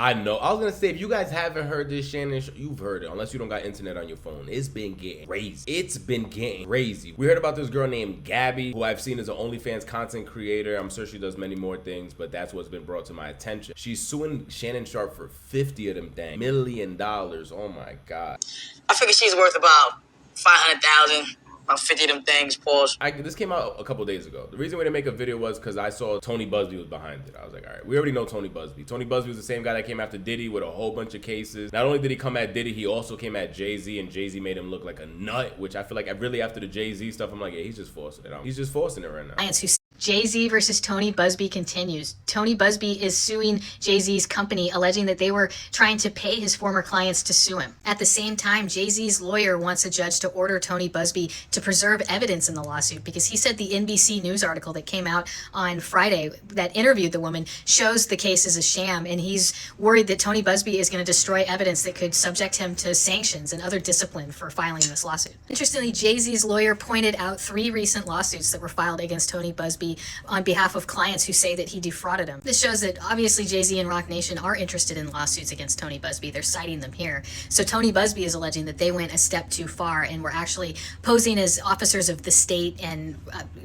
I know. I was gonna say, if you guys haven't heard this, Shannon, you've heard it, unless you don't got internet on your phone. It's been getting crazy. It's been getting crazy. We heard about this girl named Gabby, who I've seen as an OnlyFans content creator. I'm sure she does many more things, but that's what's been brought to my attention. She's suing Shannon Sharpe for 50 of them dang $1 million. Oh my God. I figure she's worth about 500,000. About 50 of them things, pause. This came out a couple days ago. The reason we didn't make a video was because I saw Tony Buzbee was behind it. I was like, all right, we already know Tony Buzbee. Tony Buzbee was the same guy that came after Diddy with a whole bunch of cases. Not only did he come at Diddy, he also came at Jay-Z, and Jay-Z made him look like a nut, which I feel like really after the Jay-Z stuff, I'm like, yeah, he's just forcing it out. He's just forcing it right now. Jay-Z versus Tony Buzbee continues. Tony Buzbee is suing Jay-Z's company, alleging that they were trying to pay his former clients to sue him. At the same time, Jay-Z's lawyer wants a judge to order Tony Buzbee to preserve evidence in the lawsuit because he said the NBC News article that came out on Friday that interviewed the woman shows the case is a sham, and he's worried that Tony Buzbee is going to destroy evidence that could subject him to sanctions and other discipline for filing this lawsuit. Interestingly, Jay-Z's lawyer pointed out 3 recent lawsuits that were filed against Tony Buzbee on behalf of clients who say that he defrauded them. This shows that obviously Jay-Z and Roc Nation are interested in lawsuits against Tony Buzbee. They're citing them here. So Tony Buzbee is alleging that they went a step too far and were actually posing as officers of the state and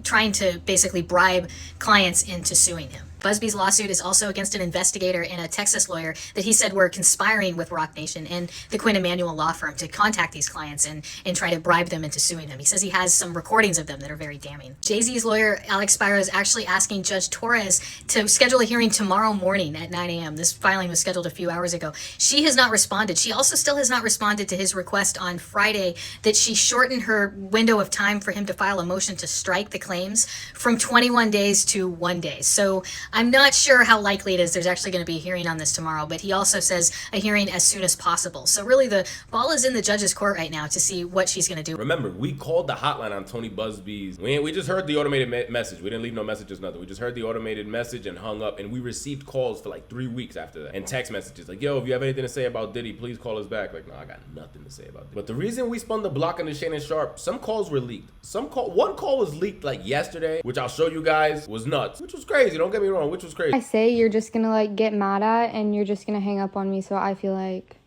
trying to basically bribe clients into suing him. Buzbee's lawsuit is also against an investigator and a Texas lawyer that he said were conspiring with Roc Nation and the Quinn Emanuel law firm to contact these clients and try to bribe them into suing them. He says he has some recordings of them that are very damning. Jay-Z's lawyer, Alex Spiro, is actually asking Judge Torres to schedule a hearing tomorrow morning at 9 a.m. This filing was scheduled a few hours ago. She has not responded. She also still has not responded to his request on Friday that she shorten her window of time for him to file a motion to strike the claims from 21 days to 1 day. So I'm not sure how likely it is there's actually going to be a hearing on this tomorrow, but he also says a hearing as soon as possible. So really the ball is in the judge's court right now to see what she's going to do. Remember, we called the hotline on Tony Buzbee's. We just heard the automated message. We didn't leave no messages, nothing. We just heard the automated message and hung up, and we received calls for like 3 weeks after that, and text messages like, yo, if you have anything to say about Diddy, please call us back. Like, no, I got nothing to say about Diddy. But the reason we spun the block on the Shannon Sharpe, some calls were leaked. One call was leaked like yesterday, which I'll show you guys, was nuts, which was crazy. Don't get me wrong, which was crazy. I say you're just gonna like get mad at and you're just gonna hang up on me, so I feel like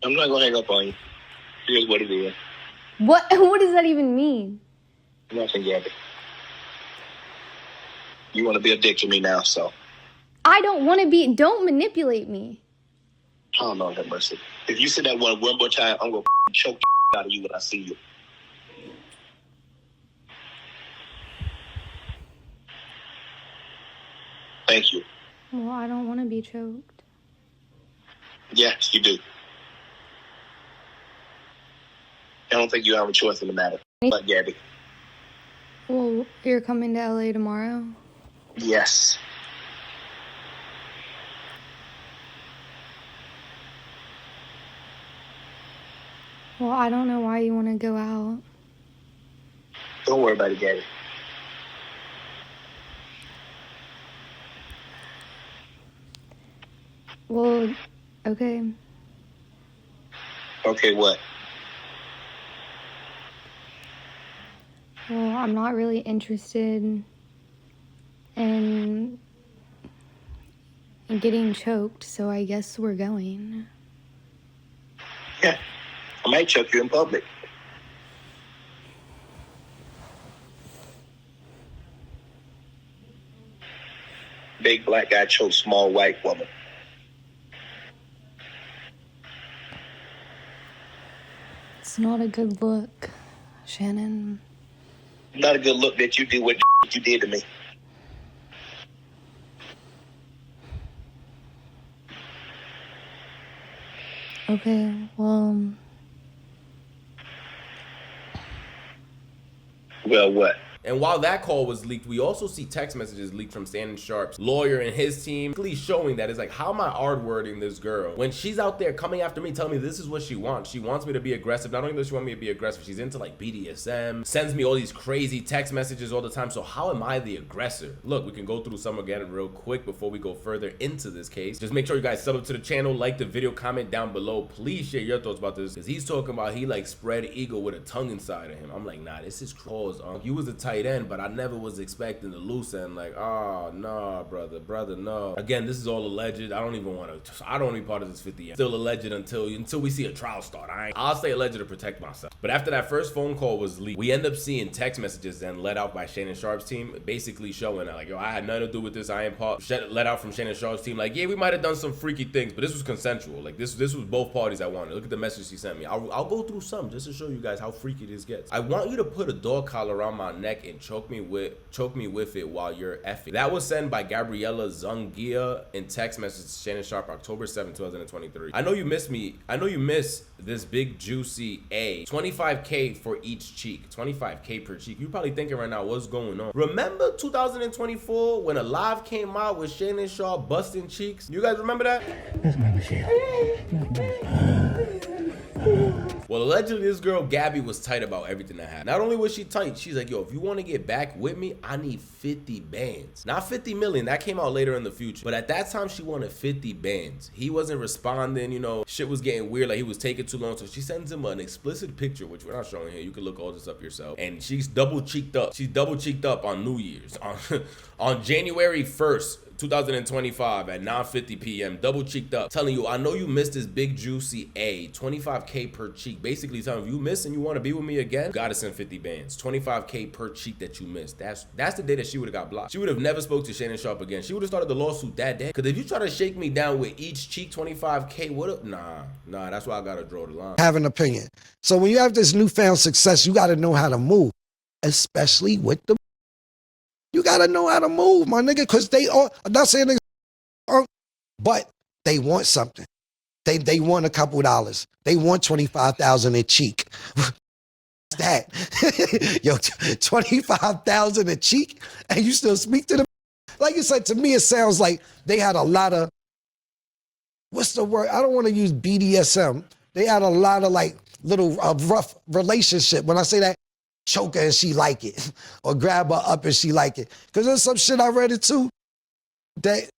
I'm not gonna hang up on you. Here's what it is. what does that even mean? Nothing, Gabby. You want to be a dick to me now, so I don't want to be. Don't manipulate me. oh no, have mercy. If you say that one more time, I'm gonna choke out of you when I see you. Thank you. Well, I don't want to be choked. Yes, you do. I don't think you have a choice in the matter. But Gabby. Well, you're coming to LA tomorrow? Yes. Well, I don't know why you want to go out. Don't worry about it, Gabby. Well, okay. Okay, what? Well, I'm not really interested in getting choked, so I guess we're going. Yeah, I might choke you in public. Big black guy choke small white woman. It's not a good look, Shannon. Not a good look that you did what you did to me. Okay, well... Well, what? And while that call was leaked, we also see text messages leaked from Shannon Sharpe's lawyer and his team, clearly showing that it's like, how am I hard-wording this girl when she's out there coming after me, telling me this is what she wants. She wants me to be aggressive. Not only does she want me to be aggressive, she's into like BDSM, sends me all these crazy text messages all the time. So how am I the aggressor? Look, we can go through some again real quick before we go further into this case. Just make sure you guys sub up to the channel, like the video, comment down below. Please share your thoughts about this, because he's talking about he like spread eagle with a tongue inside of him. I'm like, nah, this is cause. You was the type tight end, but I never was expecting the loose end. Like, oh, no, brother, no. Again, this is all alleged. I don't even want to, I don't want to be part of this 50 Still alleged until we see a trial start. I'll stay alleged to protect myself. But after that first phone call was leaked, we end up seeing text messages then let out by Shannon Sharpe's team, basically showing that, like, yo, I had nothing to do with this. I ain't part. Let out from Shannon Sharpe's team, like, yeah, we might have done some freaky things, but this was consensual. Like, this was both parties I wanted. Look at the message she sent me. I'll go through some just to show you guys how freaky this gets. I want you to put a dog collar around my neck and choke me with it while you're effing. That was sent by Gabriella Zungia in text message to Shannon Sharpe, October 7, 2023. I know you miss me. I know you miss this big juicy A. 25K for each cheek. 25K per cheek. You probably thinking right now, what's going on? Remember 2024 when a live came out with Shannon Sharpe busting cheeks? You guys remember that? Well, allegedly, this girl, Gabby, was tight about everything that happened. Not only was she tight, she's like, yo, if you want to get back with me, I need 50 bands. Not 50 million. That came out later in the future. But at that time, she wanted 50 bands. He wasn't responding, you know, shit was getting weird. Like, he was taking too long. So she sends him an explicit picture, which we're not showing here. You can look all this up yourself. And she's double cheeked up. She's double cheeked up on New Year's. On January 1st, 2025 at 9:50 p.m. double cheeked up, telling you, I know you missed this big juicy A, 25K per cheek. Basically telling you, you miss and you want to be with me again, gotta send 50 bands. 25K per cheek that you missed. That's the day that she would have got blocked. She would have never spoke to Shannon Sharpe again. She would have started the lawsuit that day. Because if you try to shake me down with each cheek 25K, what up? Nah, that's why I gotta draw the line. Have an opinion. So when you have this newfound success, you gotta know how to move, especially with the. You gotta know how to move, my nigga, because they are. I'm not saying they are, but they want something. They want a couple dollars. They want 25,000 a cheek. That yo, 25,000 a cheek, and you still speak to them. Like you said, to me, it sounds like they had a lot of. What's the word? I don't want to use BDSM. They had a lot of like little rough relationship. When I say that. Choke her and she like it, or grab her up and she like it. Because there's some shit I read it too, that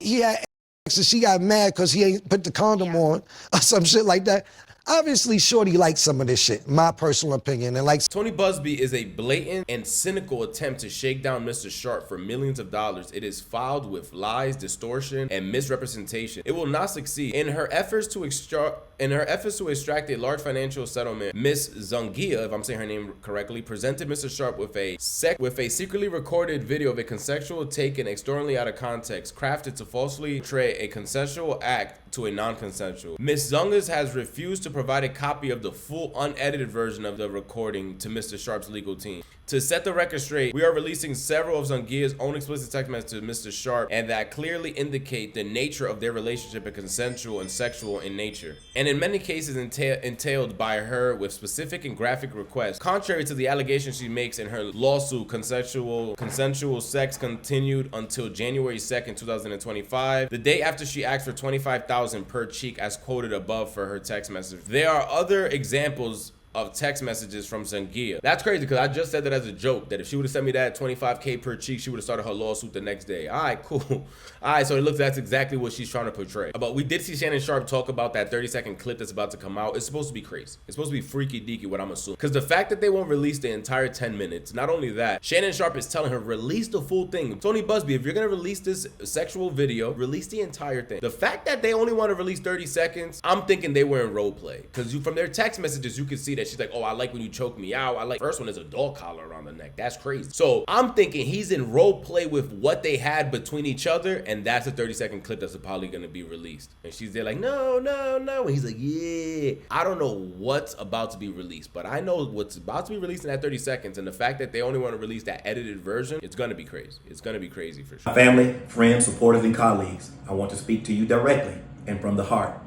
he had ex and she got mad because he ain't put the condom on, or some shit like that. Obviously, Shorty likes some of this shit, my personal opinion. And like Tony Buzbee is a blatant and cynical attempt to shake down Mr. Sharpe for millions of dollars. It is fouled with lies, distortion, and misrepresentation. It will not succeed. In her efforts to extract a large financial settlement, Miss Zungia, if I'm saying her name correctly, presented Mr. Sharpe with a secretly recorded video of a consensual taken externally out of context, crafted to falsely portray a consensual act to a non-consensual. Miss Zungas has refused to provide a copy of the full unedited version of the recording to Mr. Sharpe's legal team. To set the record straight, we are releasing several of Zungia's own explicit text messages to Mr. Sharpe, and that clearly indicate the nature of their relationship as consensual and sexual in nature, and in many cases entailed by her with specific and graphic requests. Contrary to the allegations she makes in her lawsuit, consensual sex continued until January 2nd, 2025, the day after she asked for 25,000 per cheek as quoted above for her text message. There are other examples of text messages from Zungia. That's crazy because I just said that as a joke, that if she would have sent me that 25K per cheek, she would have started her lawsuit the next day. All right, cool. All right, so it looks that's exactly what she's trying to portray. But we did see Shannon Sharpe talk about that 30-second clip that's about to come out. It's supposed to be crazy. It's supposed to be freaky deaky, what I'm assuming. Because the fact that they won't release the entire 10 minutes, not only that, Shannon Sharpe is telling her, release the full thing. Tony Buzbee, if you're going to release this sexual video, release the entire thing. The fact that they only want to release 30 seconds, I'm thinking they were in role play. Because from their text messages, you can see that she's like, oh, I like when you choke me out. I like first one is a dog collar around the neck. That's crazy. So I'm thinking he's in role play with what they had between each other, and that's a 30-second clip that's probably gonna be released. And she's there like, no. And he's like, yeah. I don't know what's about to be released, but I know what's about to be released in that 30 seconds, and the fact that they only want to release that edited version, it's gonna be crazy. It's gonna be crazy for sure. Family, friends, supporters, and colleagues, I want to speak to you directly and from the heart.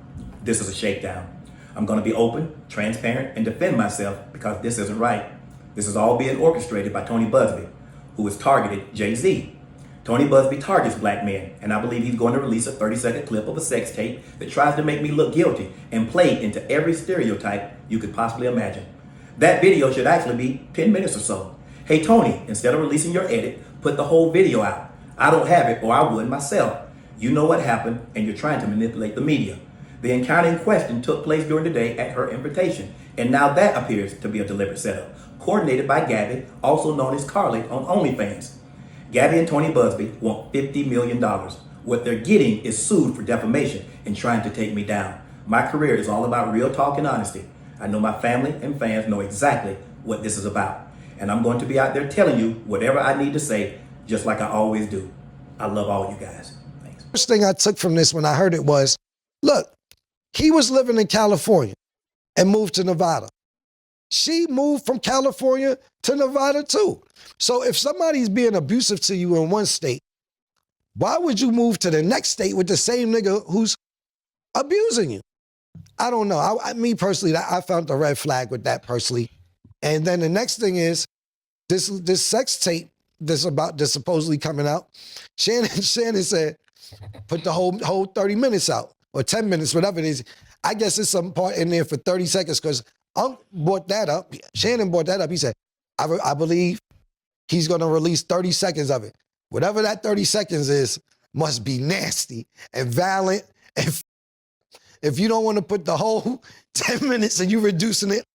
This is a shakedown. I'm going to be open, transparent, and defend myself because this isn't right. This is all being orchestrated by Tony Buzbee, who has targeted Jay-Z. Tony Buzbee targets black men, and I believe he's going to release a 30-second clip of a sex tape that tries to make me look guilty and play into every stereotype you could possibly imagine. That video should actually be 10 minutes or so. Hey, Tony, instead of releasing your edit, put the whole video out. I don't have it, or I would myself. You know what happened, and you're trying to manipulate the media. The encounter in question took place during the day at her invitation, and now that appears to be a deliberate setup. coordinated by Gabby, also known as Carly, on OnlyFans. Gabby and Tony Buzbee want $50 million. What they're getting is sued for defamation and trying to take me down. My career is all about real talk and honesty. I know my family and fans know exactly what this is about. And I'm going to be out there telling you whatever I need to say, just like I always do. I love all you guys. Thanks. First thing I took from this when I heard it was, look, he was living in California and moved to Nevada. She moved from California to Nevada too. So if somebody's being abusive to you in one state, why would you move to the next state with the same nigga who's abusing you? I don't know. Me personally, I found the red flag with that personally. And then the next thing is this sex tape that's supposedly coming out. Shannon said, put the whole 30 minutes out or 10 minutes, whatever it is. I guess there's some part in there for 30 seconds because brought that up. Shannon brought that up. He said, I believe he's going to release 30 seconds of it. Whatever that 30 seconds is must be nasty and violent. And if you don't want to put the whole 10 minutes and you reducing it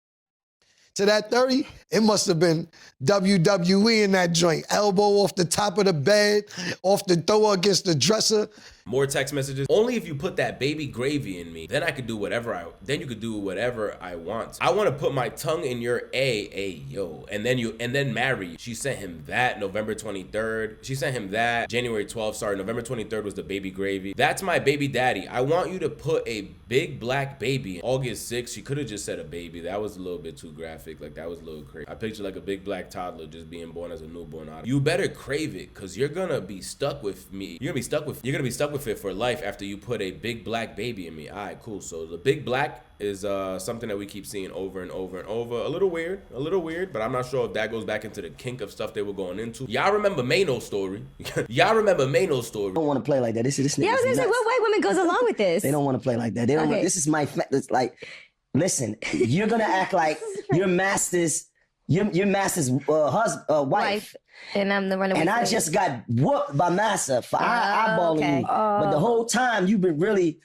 to that 30, it must have been WWE in that joint. Elbow off the top of the bed, off the thrower against the dresser. More text messages. Only if you put that baby gravy in me, then I could do whatever then you could do whatever I want. I want to put my tongue in your yo, and then marry you. She sent him that November 23rd. She sent him that January 12th. Sorry, November 23rd was the baby gravy. That's my baby daddy. I want you to put a big black baby in. August 6th. She could have just said a baby. That was a little bit too graphic. Like that was a little crazy. I picture like a big black toddler just being born as a newborn. You better crave it, cause you're gonna be stuck with me. You're gonna be stuck with it for life after you put a big black baby in me. All right, cool. So the big black is something that we keep seeing over and over and over. A little weird, but I'm not sure if that goes back into the kink of stuff they were going into. Y'all remember Mano's story? Y'all remember Mano's story? Don't want to play like that. This Yeah, I was gonna say, what white woman goes along with this? They don't want to play like that. They don't. Okay. This is my. It's like, listen, you're gonna act like your master's wife. And I'm the runaway. And I just got whooped by Massa for eyeballing you. But the whole time you've been really,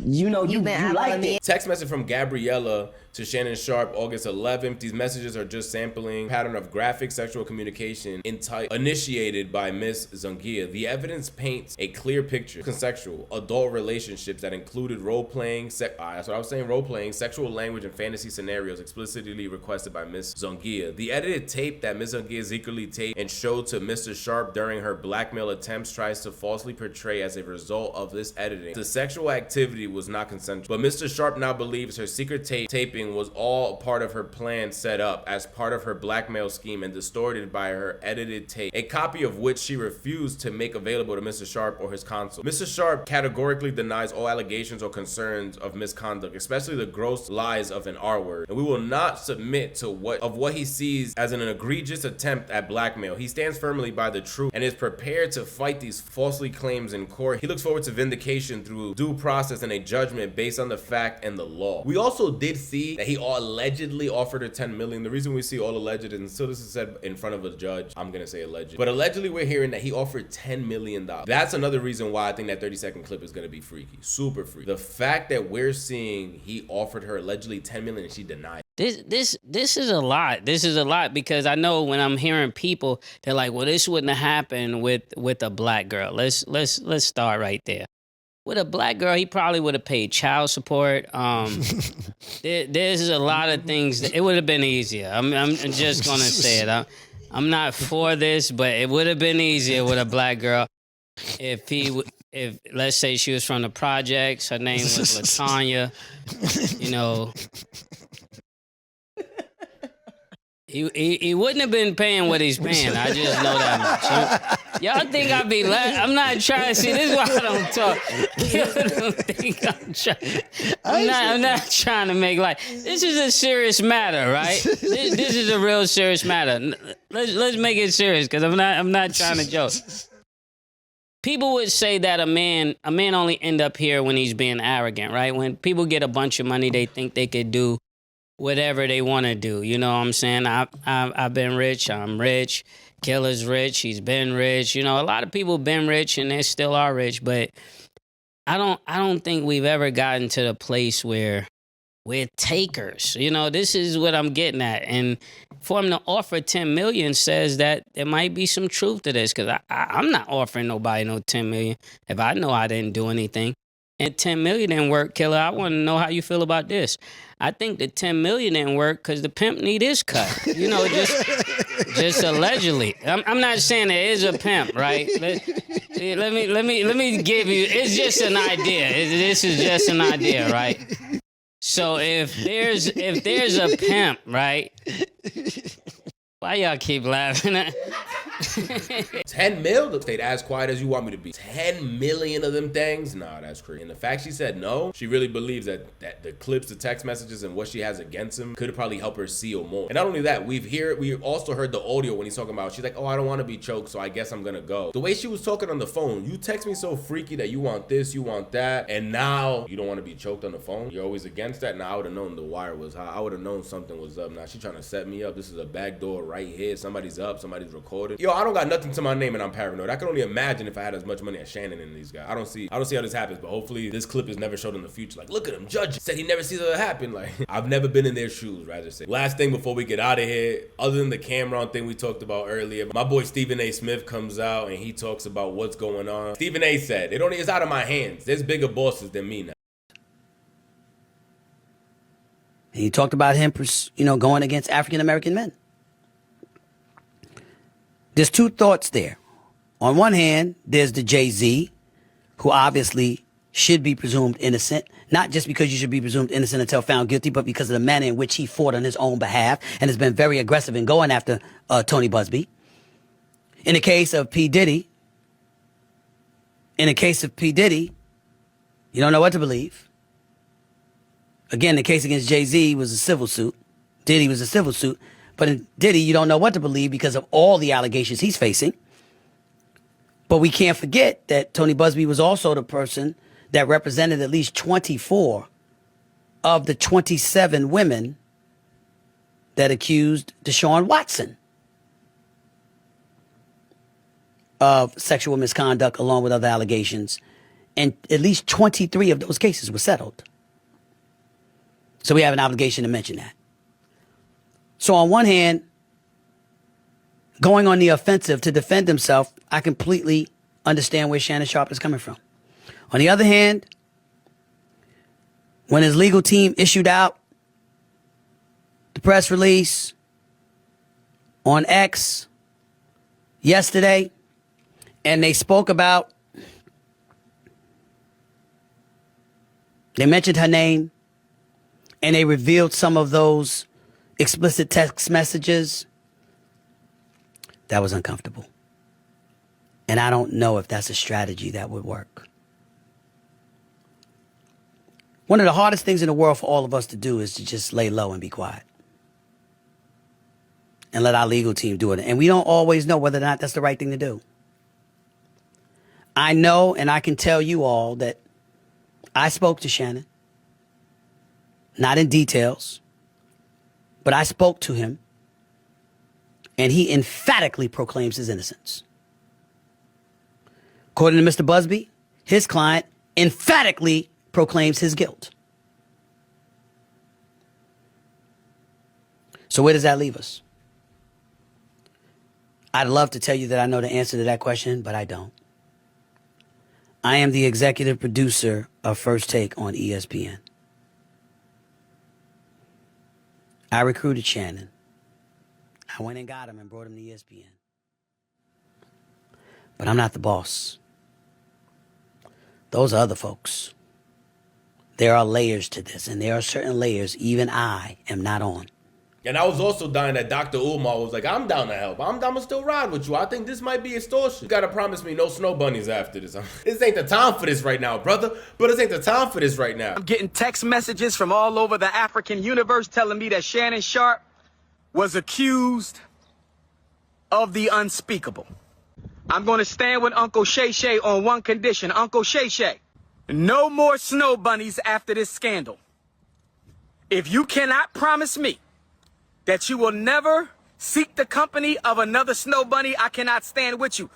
you liked it. Text message from Gabriella to Shannon Sharpe, August 11th. These messages are just sampling pattern of graphic sexual communication initiated by Miss Zungia. The evidence paints a clear picture of consensual adult relationships that included role-playing, that's what I was saying, role-playing, sexual language, and fantasy scenarios explicitly requested by Miss Zungia. The edited tape that Miss Zungia secretly taped and showed to Mr. Sharpe during her blackmail attempts tries to falsely portray as a result of this editing the sexual activity was not consensual. But Mr. Sharpe now believes her secret taping was all part of her plan set up as part of her blackmail scheme and distorted by her edited tape, a copy of which she refused to make available to Mr. Sharpe or his counsel. Mr. Sharpe categorically denies all allegations or concerns of misconduct, especially the gross lies of an R word, and we will not submit to what he sees as an egregious attempt at blackmail. He stands firmly by the truth and is prepared to fight these falsely claims in court. He looks forward to vindication through due process and a judgment based on the fact and the law. We also did see that he allegedly offered her $10 million. The reason we see all alleged is until this is said in front of a judge, I'm gonna say alleged, but allegedly we're hearing that he offered $10 million. That's another reason why I think that 30-second clip is gonna be freaky, super freaky. The fact that we're seeing he offered her allegedly $10 million and she denied. This is a lot. This is a lot because I know when I'm hearing people, they're like, "Well, this wouldn't have happened with a black girl." Let's start right there. With a black girl, he probably would have paid child support. There's a lot of things. It would have been easier. I'm just gonna say it. I'm not for this, but it would have been easier with a black girl if let's say she was from the projects. Her name was LaTanya. He wouldn't have been paying what he's paying. I just know that much. Y'all think I be laughing? I'm not trying to see. This is why I don't talk. Y'all don't think I'm trying. I'm not trying to make light. This is a serious matter, right? This is a real serious matter. Let's make it serious because I'm not trying to joke. People would say that a man only end up here when he's being arrogant, right? When people get a bunch of money, they think they could do whatever they want to do. You know what I'm saying? I've been rich. I'm rich. Killer's rich. He's been rich. A lot of people been rich and they still are rich. But I don't think we've ever gotten to the place where we're takers. You know, this is what I'm getting at. And for him to offer 10 million says that there might be some truth to this, because I'm not offering nobody no 10 million if I know I didn't do anything. And 10 million didn't work, Killer. I want to know how you feel about this. I think the 10 million didn't work because the pimp need his cut. You know, just allegedly. I'm not saying there is a pimp, right? Let me give you. It's just an idea. This is just an idea, right? So if there's a pimp, right? Why y'all keep laughing at? 10 mil? Stayed as quiet as you want me to be. 10 million of them things? Nah, that's crazy. And the fact she said no, she really believes that the clips, the text messages, and what she has against him could probably help her seal more. And not only that, we also heard the audio when he's talking about, she's like, oh, I don't want to be choked, so I guess I'm gonna go. The way she was talking on the phone, you text me so freaky that you want this, you want that, and now you don't want to be choked on the phone? You're always against that? Now I would have known the wire was hot. I would have known something was up. Now she's trying to set me up. This is a back door right here. Somebody's up, somebody's recording. Yo, I don't got nothing to my name and I'm paranoid. I can only imagine if I had as much money as Shannon and these guys. I don't see how this happens, but hopefully this clip is never showed in the future. Like, look at him, judge said he never sees it happen. Like, I've never been in their shoes, rather say. Last thing before we get out of here, other than the Cameron thing we talked about earlier, my boy Stephen A. Smith comes out and he talks about what's going on. Stephen A. said, it's out of my hands. There's bigger bosses than me now. He talked about him, going against African-American men. There's two thoughts there. On one hand, there's the Jay-Z, who obviously should be presumed innocent, not just because you should be presumed innocent until found guilty, but because of the manner in which he fought on his own behalf and has been very aggressive in going after Tony Buzbee. In the case of P. Diddy, you don't know what to believe. Again, the case against Jay-Z was a civil suit. Diddy was a civil suit. But in Diddy, you don't know what to believe because of all the allegations he's facing. But we can't forget that Tony Buzbee was also the person that represented at least 24 of the 27 women that accused Deshaun Watson of sexual misconduct along with other allegations. And at least 23 of those cases were settled. So we have an obligation to mention that. So on one hand, going on the offensive to defend himself, I completely understand where Shannon Sharpe is coming from. On the other hand, when his legal team issued out the press release on X yesterday, and they spoke about, they mentioned her name, and they revealed some of those explicit text messages, that was uncomfortable. And I don't know if that's a strategy that would work. One of the hardest things in the world for all of us to do is to just lay low and be quiet. And let our legal team do it. And we don't always know whether or not that's the right thing to do. I know, and I can tell you all, that I spoke to Shannon. Not in details. But I spoke to him, and he emphatically proclaims his innocence. According to Mr. Buzbee, his client emphatically proclaims his guilt. So where does that leave us? I'd love to tell you that I know the answer to that question, but I don't. I am the executive producer of First Take on ESPN. I recruited Shannon. I went and got him and brought him to ESPN. But I'm not the boss. Those are other folks. There are layers to this, and there are certain layers even I am not on. And I was also dying that Dr. Umar was like, I'm down to help. I'm down to still ride with you. I think this might be extortion. You gotta promise me no snow bunnies after this. This ain't the time for this right now, brother. But this ain't the time for this right now. I'm getting text messages from all over the African universe telling me that Shannon Sharpe was accused of the unspeakable. I'm gonna stand with Uncle Shay Shay on one condition. Uncle Shay Shay, no more snow bunnies after this scandal. If you cannot promise me that you will never seek the company of another snow bunny, I cannot stand with you.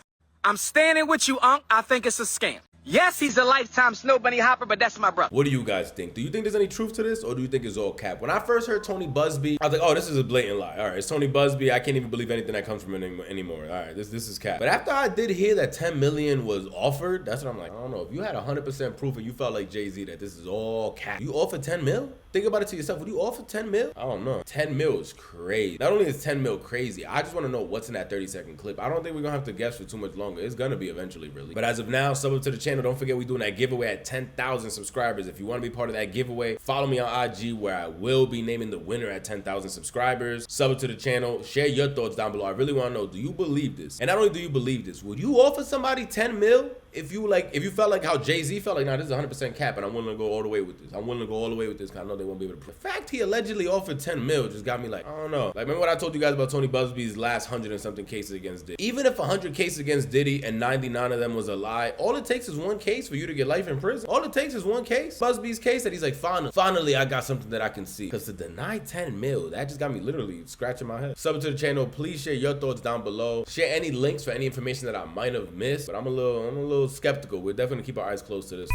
I'm standing with you, Unc. I think it's a scam. Yes, he's a lifetime snow bunny hopper, but that's my brother. What do you guys think? Do you think there's any truth to this, or do you think it's all cap? When I first heard Tony Buzbee, I was like, oh, this is a blatant lie. All right, it's Tony Buzbee. I can't even believe anything that comes from him anymore. All right, this is cap. But after I did hear that 10 million was offered, that's what I'm like, I don't know. If you had 100% proof and you felt like Jay-Z that this is all cap, you offer 10 mil? Think about it to yourself. Would you offer 10 mil? I don't know. 10 mil is crazy. Not only is 10 mil crazy, I just want to know what's in that 30-second clip. I don't think we're going to have to guess for too much longer. It's going to be eventually, really. But as of now, sub up to the channel. Don't forget we're doing that giveaway at 10,000 subscribers. If you want to be part of that giveaway, follow me on IG where I will be naming the winner at 10,000 subscribers. Sub up to the channel. Share your thoughts down below. I really want to know, do you believe this? And not only do you believe this, would you offer somebody 10 mil? If you felt like how Jay-Z felt like, nah, this is 100% cap and I'm willing to go all the way with this. I'm willing to go all the way with this because I know they won't be able to. The fact he allegedly offered 10 mil just got me like, I don't know. Like, remember what I told you guys about Tony Buzbee's last 100 and something cases against Diddy? Even if 100 cases against Diddy and 99 of them was a lie, all it takes is one case for you to get life in prison. All it takes is one case. Buzbee's case that he's like, finally I got something that I can see. Because to deny 10 mil, that just got me literally scratching my head. Sub to the channel. Please share your thoughts down below. Share any links for any information that I might have missed. But I'm a little skeptical. We're definitely keep our eyes closed to this.